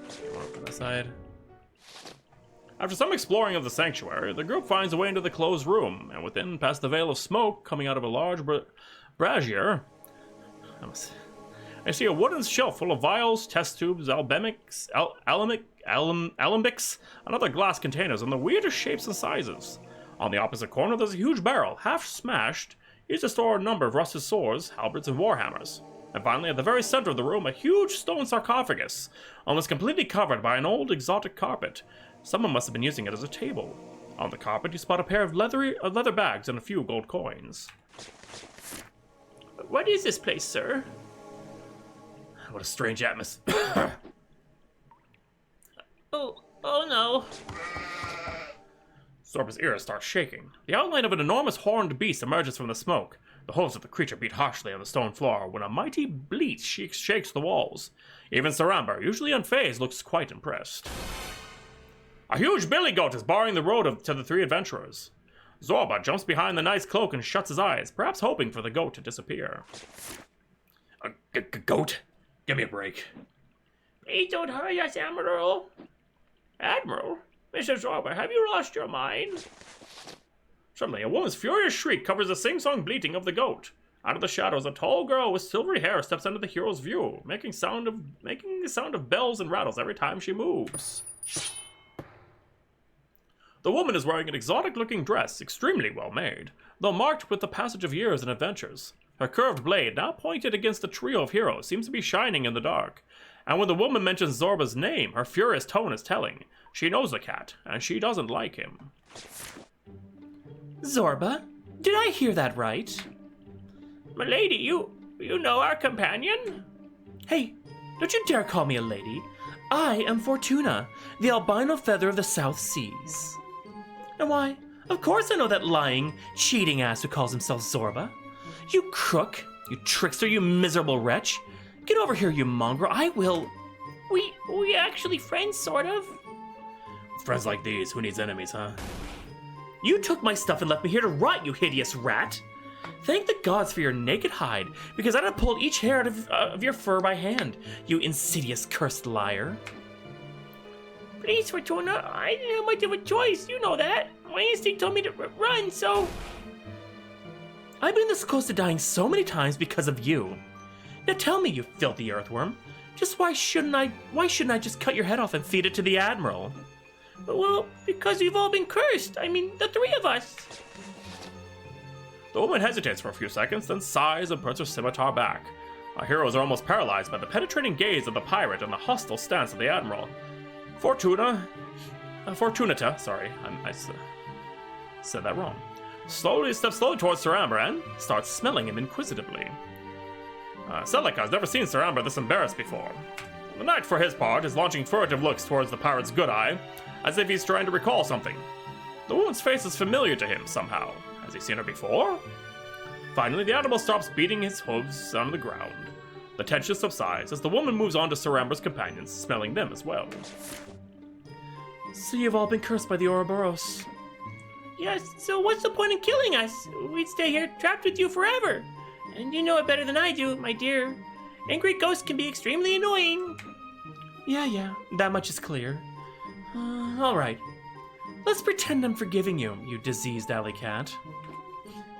Okay, one up on that side. After some exploring of the sanctuary, the group finds a way into the closed room, and within, past the veil of smoke coming out of a large brazier, I see a wooden shelf full of vials, test tubes, alembics, and other glass containers in the weirdest shapes and sizes. On the opposite corner, there's a huge barrel, half smashed, used to store a number of rusted swords, halberds, and warhammers. And finally, at the very center of the room, a huge stone sarcophagus, almost completely covered by an old exotic carpet. Someone must have been using it as a table. On the carpet, you spot a pair of leather bags and a few gold coins. What is this place, sir? What a strange atmosphere. Oh no. Zorba's ears start shaking. The outline of an enormous horned beast emerges from the smoke. The hooves of the creature beat harshly on the stone floor when a mighty bleat shakes the walls. Even Saramber, usually unfazed, looks quite impressed. A huge billy goat is barring the road to the three adventurers. Zorba jumps behind the knight's cloak and shuts his eyes, perhaps hoping for the goat to disappear. Goat? Give me a break. Please don't hurry us, Admiral. Admiral? Mr. Zorba, have you lost your mind? Suddenly, a woman's furious shriek covers the sing-song bleating of the goat. Out of the shadows, a tall girl with silvery hair steps into the hero's view, making the sound of bells and rattles every time she moves. The woman is wearing an exotic-looking dress, extremely well-made, though marked with the passage of years and adventures. Her curved blade, now pointed against a trio of heroes, seems to be shining in the dark. And when the woman mentions Zorba's name, her furious tone is telling. She knows the cat, and she doesn't like him. Zorba? Did I hear that right? Milady, you know our companion? Hey, don't you dare call me a lady. I am Fortuna, the albino feather of the South Seas. And why, of course I know that lying, cheating ass who calls himself Zorba. You crook, you trickster, you miserable wretch. Get over here, you mongrel. I will... We actually friends, sort of. Friends like these, who needs enemies, huh? You took my stuff and left me here to rot, you hideous rat. Thank the gods for your naked hide, because I'd have pulled each hair out of your fur by hand, you insidious, cursed liar. Please, Fortuna, I didn't have much of a choice, you know that. My instinct told me to run, so... I've been this close to dying so many times because of you. Now tell me, you filthy earthworm, just why shouldn't I just cut your head off and feed it to the Admiral? Well, because we've all been cursed. I mean, the three of us. The woman hesitates for a few seconds, then sighs and puts her scimitar back. Our heroes are almost paralyzed by the penetrating gaze of the pirate and the hostile stance of the Admiral. Fortunata, sorry, I said that wrong. Steps slowly towards Saramber and starts smelling him inquisitively. Celica has never seen Saramber this embarrassed before. The knight, for his part, is launching furtive looks towards the pirate's good eye, as if he's trying to recall something. The woman's face is familiar to him somehow. Has he seen her before? Finally, the animal stops beating his hooves on the ground. The tension subsides as the woman moves on to Saramber's companions, smelling them as well. So you've all been cursed by the Ouroboros. Yes, so what's the point in killing us? We'd stay here trapped with you forever. And you know it better than I do, my dear. Angry ghosts can be extremely annoying. Yeah, that much is clear. Alright. Let's pretend I'm forgiving you, you diseased alley cat.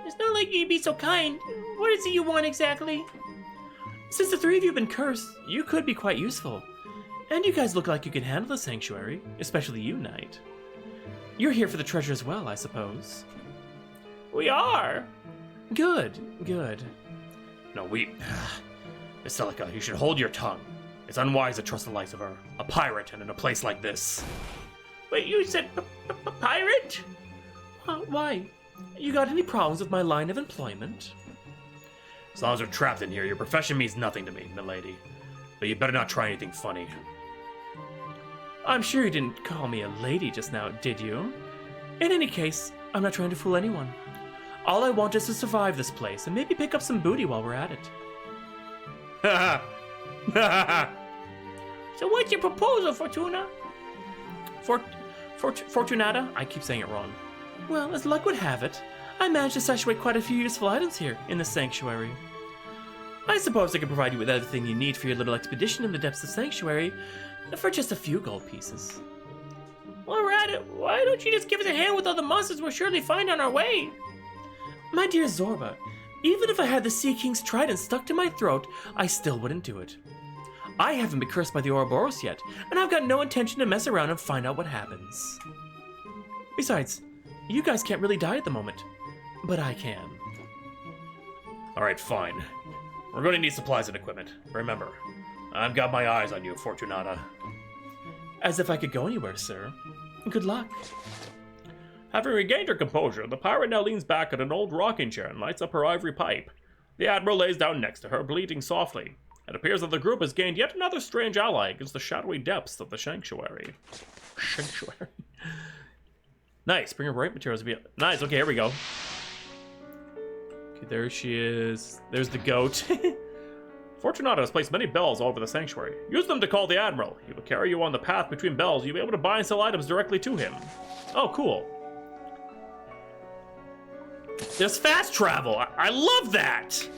It's not like you'd be so kind. What is it you want exactly? Since the three of you have been cursed, you could be quite useful. And you guys look like you can handle the sanctuary, especially you, Knight. You're here for the treasure as well, I suppose. We are. Good, good. No, Miss Celica, you should hold your tongue. It's unwise to trust the life of a pirate and in a place like this. Wait, you said pirate? Why? You got any problems with my line of employment? As long as you're trapped in here, your profession means nothing to me, milady. But you better not try anything funny. I'm sure you didn't call me a lady just now, did you? In any case, I'm not trying to fool anyone. All I want is to survive this place and maybe pick up some booty while we're at it. Ha ha! So what's your proposal, Fortuna? Fortunata? I keep saying it wrong. Well, as luck would have it, I managed to situate quite a few useful items here in the sanctuary. I suppose I can provide you with everything you need for your little expedition in the depths of sanctuary for just a few gold pieces. While we're at it, why don't you just give us a hand with all the monsters we'll surely find on our way? My dear Zorba, even if I had the Sea King's trident stuck to my throat, I still wouldn't do it. I haven't been cursed by the Ouroboros yet, and I've got no intention to mess around and find out what happens. Besides, you guys can't really die at the moment, but I can. Alright, fine. We're going to need supplies and equipment. Remember, I've got my eyes on you, Fortunata. As if I could go anywhere, sir. Good luck. Having regained her composure, the pirate now leans back at an old rocking chair and lights up her ivory pipe. The Admiral lays down next to her, bleating softly. It appears that the group has gained yet another strange ally against the shadowy depths of the sanctuary. Sanctuary. Nice, bring her bright materials to be... Nice, okay, here we go. Okay, there she is. There's the goat. Fortunato has placed many bells all over the sanctuary. Use them to call the Admiral. He will carry you on the path between bells. You'll be able to buy and sell items directly to him. Oh, cool. There's fast travel! I love that!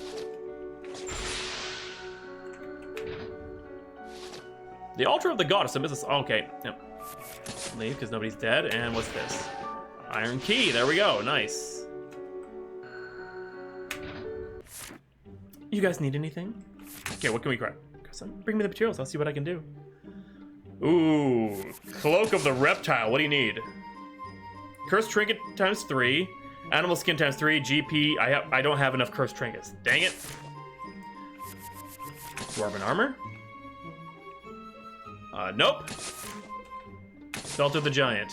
The altar of the goddess of Mrs. Okay, yep. Leave because nobody's dead. And what's this? Iron key. There we go. Nice. You guys need anything? Okay, what can we grab? Bring me the materials. I'll see what I can do. Ooh, cloak of the reptile. What do you need? Cursed trinket times 3. Animal skin times 3. GP. I don't have enough cursed trinkets. Dang it. Dwarven armor. Nope. Belt of the Giant.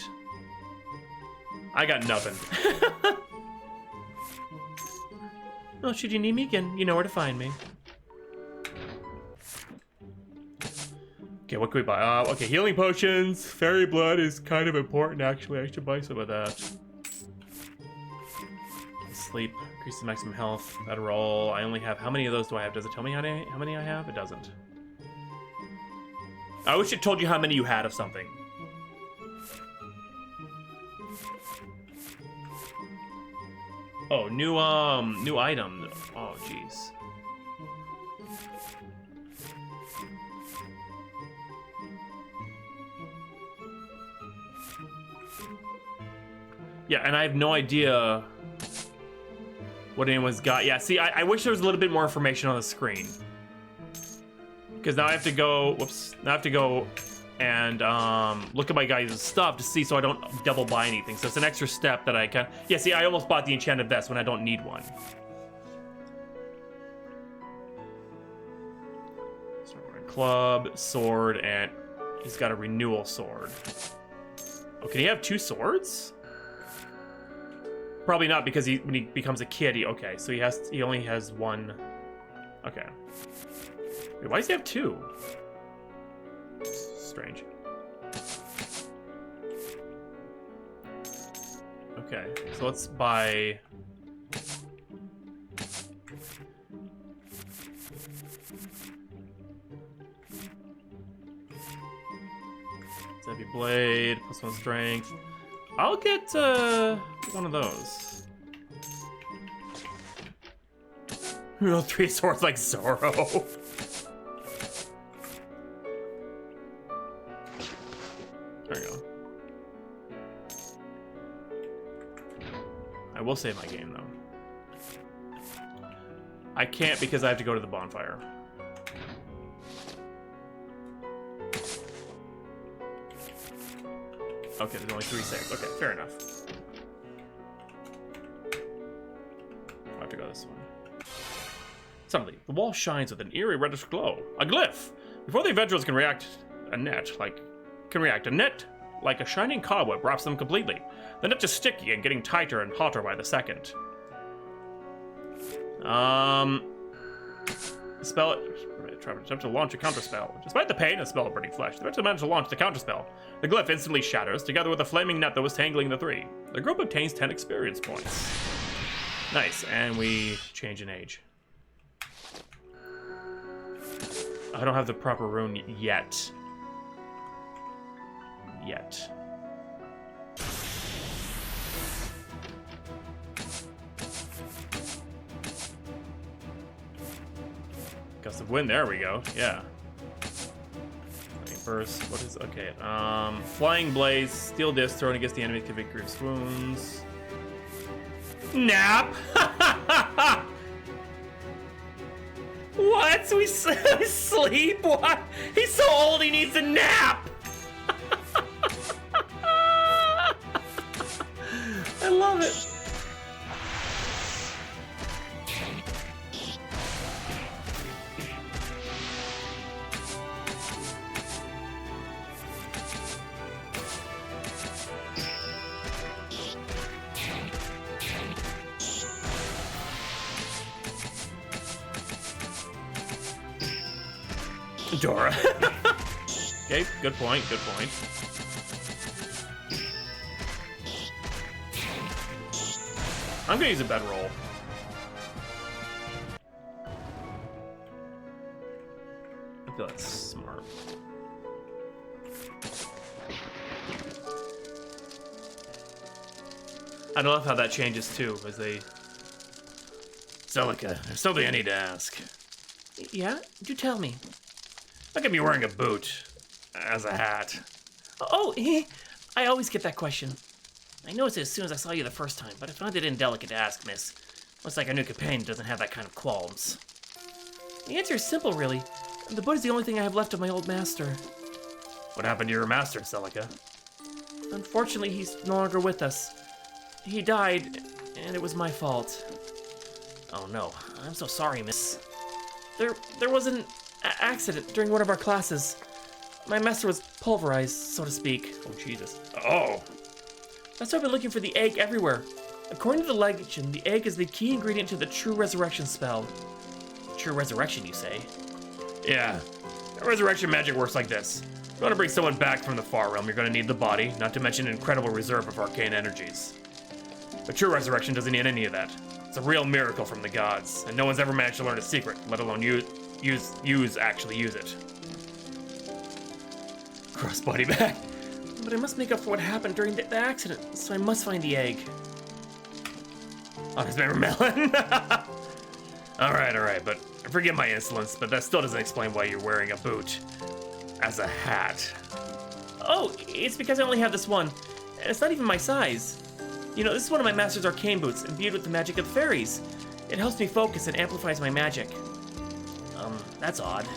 I got nothing. Well, should you need me again, you know where to find me. Okay, what can we buy? Okay, healing potions. Fairy blood is kind of important, actually. I should buy some of that. Sleep. Increase the maximum health. Adderall. I only have... How many of those do I have? Does it tell me how many I have? It doesn't. I wish it told you how many you had of something. Oh, new item. Oh, jeez. Yeah, and I have no idea what anyone's got. Yeah, see, I wish there was a little bit more information on the screen. Because now I have to go, whoops, now I have to go and look at my guys' stuff to see so I don't double buy anything. So it's an extra step that I can, yeah, see, I almost bought the enchanted vest when I don't need one. Club, sword, and he's got a renewal sword. Oh, can he have 2 swords? Probably not, because when he becomes a kid, okay, so he only has 1. Okay. Wait, why does he have 2? Strange. Okay, so let's buy... Heavy blade, +1 strength. I'll get one of those. 3 swords like Zoro. There we go. I will save my game though. I can't because I have to go to the bonfire. Okay, there's only 3 saves. Okay, fair enough. I have to go this one. Suddenly, the wall shines with an eerie reddish glow. A glyph! Before the adventurers can react, a net like a shining cobweb wraps them completely. The net is sticky and getting tighter and hotter by the second. Spell it. Attempt to launch a counterspell. Despite the pain and smell of burning flesh, the adventurers managed to launch the counterspell. The glyph instantly shatters, together with a flaming net that was tangling the 3. The group obtains 10 experience points. Nice, and we change an age. I don't have the proper rune yet. Gust of wind, there we go. Yeah. Burst, what is okay? Flying blaze, steel disc thrown against the enemy can make grievous wounds. Nap! What? We sleep? What? He's so old he needs a nap! I love it. Dora. Okay, good point, good point. I'm gonna use a bedroll. I feel that's smart. I love how that changes too, as they... Celica, there's something I need to ask. Yeah? Do tell me. Look at me wearing a boot as a hat. Oh, I always get that question. I noticed it as soon as I saw you the first time, but I found it indelicate to ask, miss. Looks like our new companion doesn't have that kind of qualms. The answer is simple, really. The boot is the only thing I have left of my old master. What happened to your master, Celica? Unfortunately, he's no longer with us. He died, and it was my fault. Oh no, I'm so sorry, miss. There was an accident during one of our classes. My master was pulverized, so to speak. Oh, Jesus. Oh! That's why I've been looking for the egg everywhere. According to the legend, the egg is the key ingredient to the true resurrection spell. True resurrection, you say? Yeah. Resurrection magic works like this. If you want to bring someone back from the far realm, you're going to need the body, not to mention an incredible reserve of arcane energies. But true resurrection doesn't need any of that. It's a real miracle from the gods, and no one's ever managed to learn its secret, let alone actually use it. Crossbody back. But I must make up for what happened during the accident, so I must find the egg. Honest melon. Alright, but forgive my insolence, but that still doesn't explain why you're wearing a boot as a hat. Oh, it's because I only have this one, and it's not even my size. You know, this is one of my master's arcane boots, imbued with the magic of the fairies. It helps me focus and amplifies my magic. That's odd.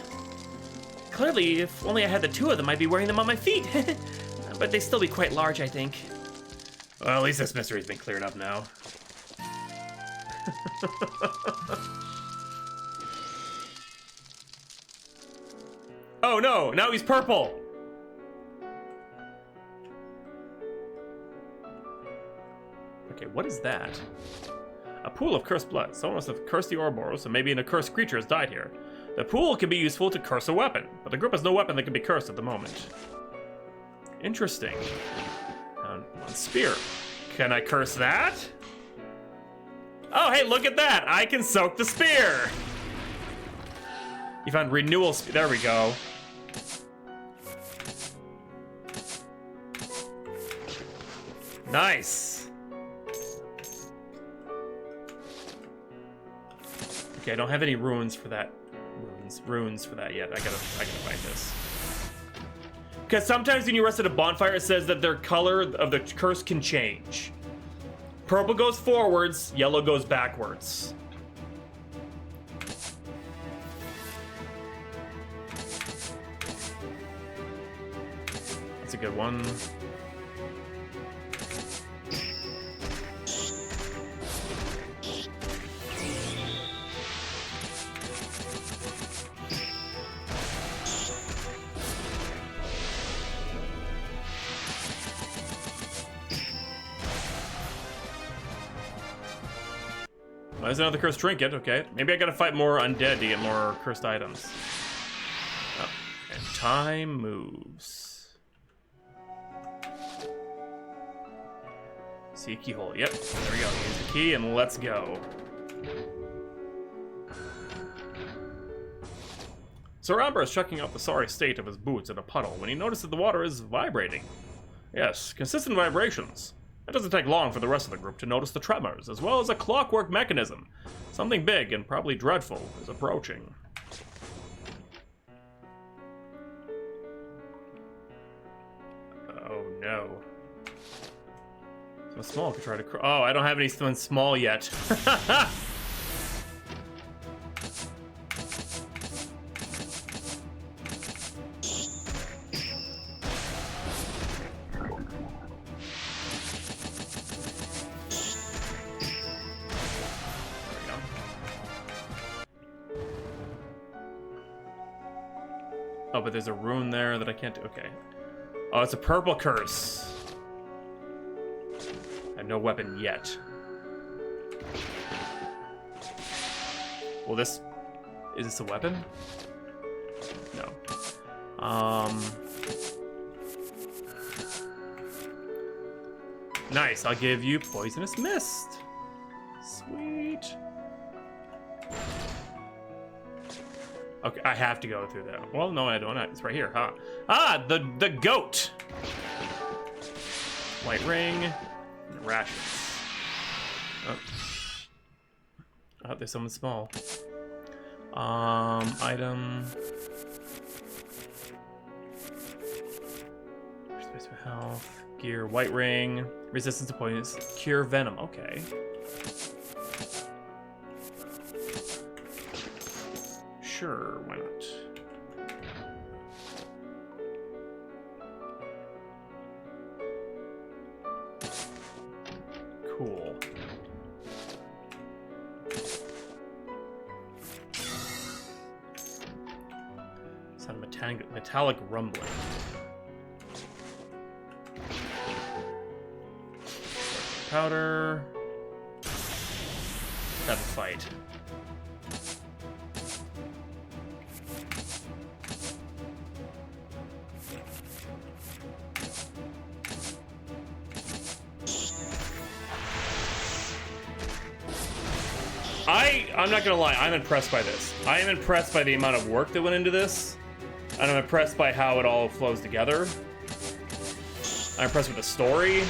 Clearly, if only I had the 2 of them, I'd be wearing them on my feet. But they'd still be quite large, I think. Well, at least this mystery's been cleared up now. Oh no, now he's purple! Okay, what is that? A pool of cursed blood. Someone must have cursed the Ouroboros, and maybe an accursed creature has died here. The pool can be useful to curse a weapon, but the group has no weapon that can be cursed at the moment. Interesting. One spear. Can I curse that? Oh, hey, look at that! I can soak the spear! You found renewal spear. There we go. Nice. Okay, I don't have any runes for that. Runes for that yet. I gotta find this. Because sometimes when you rest at a bonfire, it says that their color of the curse can change. Purple goes forwards, yellow goes backwards. That's a good one. Well, there's another cursed trinket, okay. Maybe I gotta fight more undead to get more cursed items. Oh, and time moves. See keyhole, yep, there we go. Here's the key and let's go. Sir Amber is checking out the sorry state of his boots in a puddle when he notices that the water is vibrating. Yes, consistent vibrations. It doesn't take long for the rest of the group to notice the tremors, as well as a clockwork mechanism. Something big and probably dreadful is approaching. Oh no. So small could try to oh, I don't have anything small yet. Oh, but there's a rune there that I can't do. Okay. Oh, it's a purple curse. I have no weapon yet. Well, this... Is this a weapon? No. Nice, I'll give you Poisonous Mist. Sweet. Okay, I have to go through that. Well, no, I don't. It's right here, huh? Ah, the goat. White ring, and rations. Oh, there's something small. Item. Space for health. Gear, white ring, resistance to poison, cure venom. Okay. Sure, why not? Cool. Sound of metallic rumbling. Powder. Have a fight. I'm not gonna lie, I'm impressed by this. I am impressed by the amount of work that went into this, and I'm impressed by how it all flows together. I'm impressed with the story.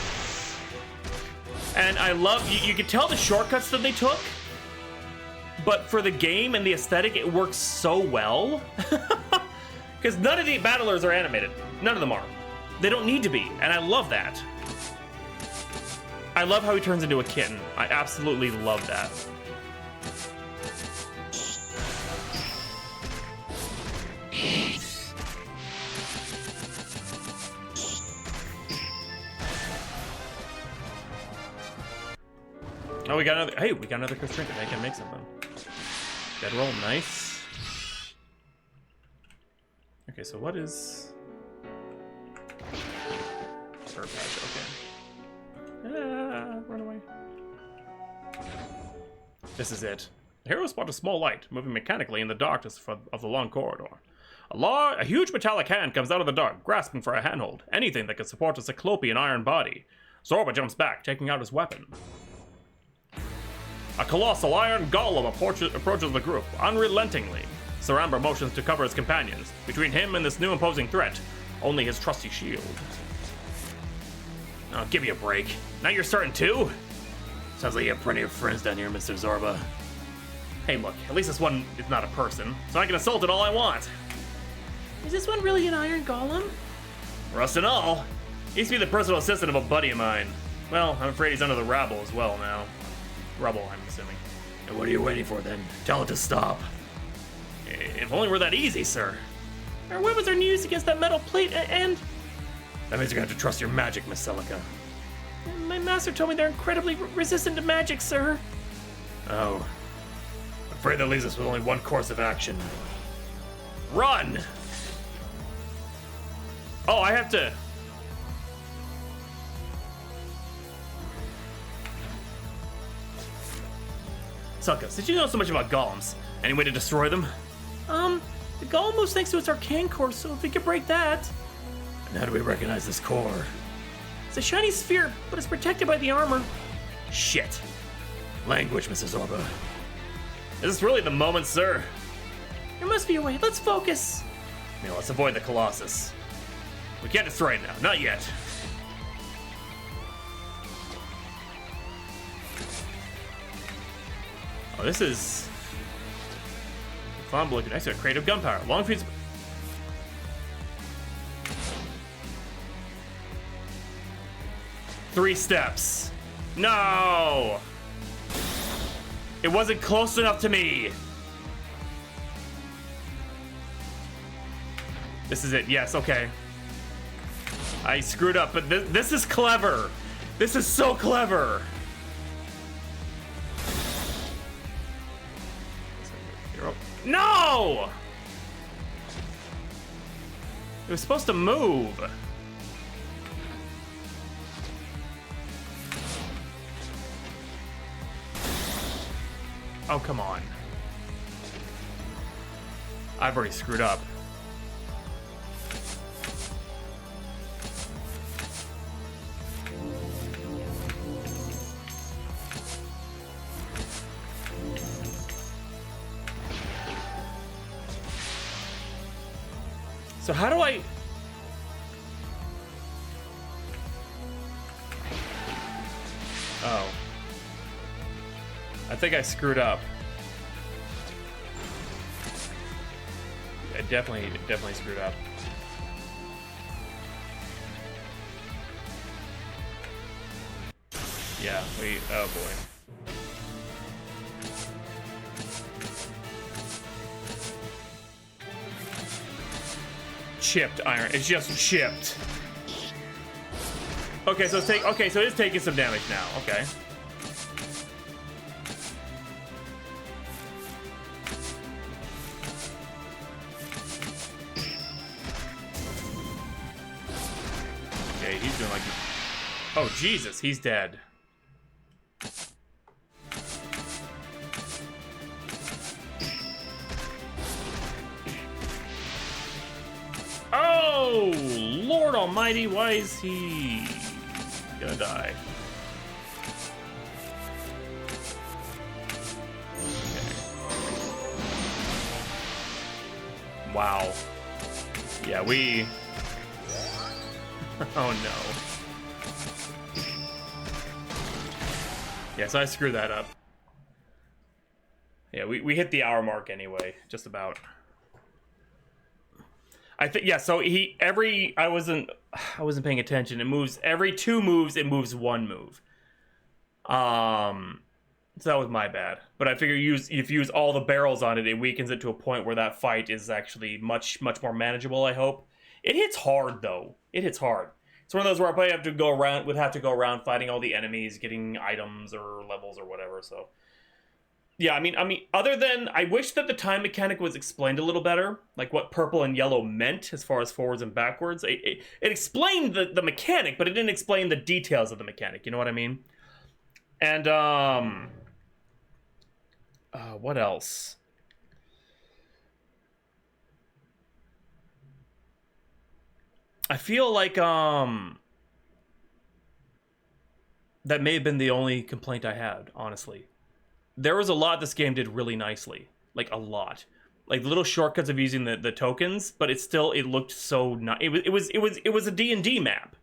And I love, you can tell the shortcuts that they took, but for the game and the aesthetic, it works so well. Because none of the battlers are animated. None of them are. They don't need to be, and I love that. I love how he turns into a kitten. I absolutely love that. Oh, we got another. Hey, we got another cursed trinket. I can make something. Dead roll, nice. Okay, so what is? Herb patch. Okay. Run away. This is it. The hero spot a small light moving mechanically in the darkness of the long corridor. A huge metallic hand comes out of the dark, grasping for a handhold. Anything that could support a cyclopean iron body. Zorba jumps back, taking out his weapon. A colossal iron golem approaches the group, unrelentingly. Sir Amber motions to cover his companions. Between him and this new imposing threat, only his trusty shield. Oh, give me a break. Now you're starting too? Sounds like you have plenty of friends down here, Mr. Zorba. Hey, look, at least this one is not a person, so I can assault it all I want. Is this one really an iron golem? Rust and all. He used to be the personal assistant of a buddy of mine. Well, I'm afraid he's under the rabble as well now. Rubble, I'm assuming. And what are you waiting for then? Tell it to stop. If only were that easy, sir. Our weapons are used against that metal plate and... That means you're gonna have to trust your magic, Miss Celica. My master told me they're incredibly resistant to magic, sir. Oh. I'm afraid that leaves us with only one course of action. Run! Oh, I have to... Suckus, did you know so much about golems? Any way to destroy them? The golem moves thanks to its arcane core, so if we could break that... And how do we recognize this core? It's a shiny sphere, but it's protected by the armor. Shit. Language, Mrs. Zorba. Is this really the moment, sir? There must be a way. Let's focus. Let's avoid the Colossus. We can't destroy it now. Not yet. Oh, this is... Fun blue connects to a crate of gunpowder. Long fuse... 3 steps. No! It wasn't close enough to me. This is it. Yes, okay. I screwed up, but this is clever. This is so clever. No! It was supposed to move. Oh, come on. I've already screwed up. So how do I... Oh. I think I screwed up. I definitely screwed up. Yeah, oh boy. Chipped iron. It's just chipped. Okay, so so it is taking some damage now. Okay. Okay, he's doing like... Oh, Jesus, he's dead. Oh, Lord Almighty, why is he gonna die? Okay. Wow. Yeah, we... Oh no. Yeah, so I screwed that up. Yeah, we hit the hour mark anyway, just about. I think, yeah, so I wasn't paying attention. It moves every 2 moves, it moves 1 move. So that was my bad. But I figure if you use all the barrels on it, it weakens it to a point where that fight is actually much more manageable, I hope. It hits hard though. It hits hard. It's one of those where I probably would have to go around fighting all the enemies, getting items or levels or whatever, so. Yeah, I mean, other than, I wish that the time mechanic was explained a little better, like what purple and yellow meant as far as forwards and backwards. It explained the mechanic, but it didn't explain the details of the mechanic, you know what I mean? And, what else? I feel like, that may have been the only complaint I had, honestly. There was a lot this game did really nicely. Like, a lot. Like, little shortcuts of using the tokens, but it looked so nice. It was a D&D map.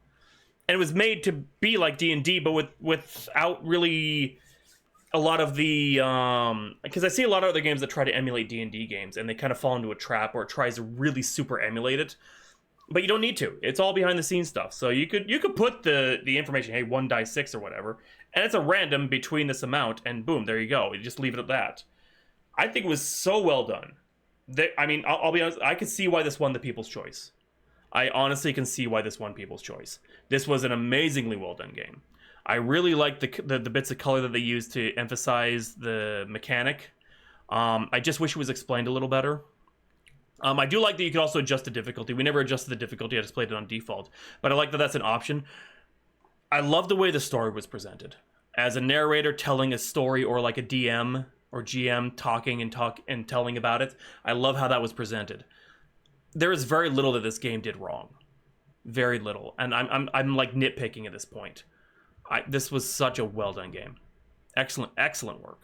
And it was made to be like D&D, but without really a lot of the... Because I see a lot of other games that try to emulate D&D games, and they kind of fall into a trap where it tries to really super emulate it. But you don't need to. It's all behind the scenes stuff. So you could put the information, hey, 1 die 6 or whatever, and it's a random between this amount, and boom, there you go. You just leave it at that. I think it was so well done. I mean, I'll be honest, I could see why this won the People's Choice. I honestly can see why this won People's Choice. This was an amazingly well done game. I really liked the bits of color that they used to emphasize the mechanic. I just wish it was explained a little better. I do like that you could also adjust the difficulty. We never adjusted the difficulty, I just played it on default. But I like that that's an option. I love the way the story was presented. As a narrator telling a story, or like a DM or GM talking and telling about it. I love how that was presented. There is very little that this game did wrong. Very little. And I'm like nitpicking at this point. This was such a well done game. Excellent work.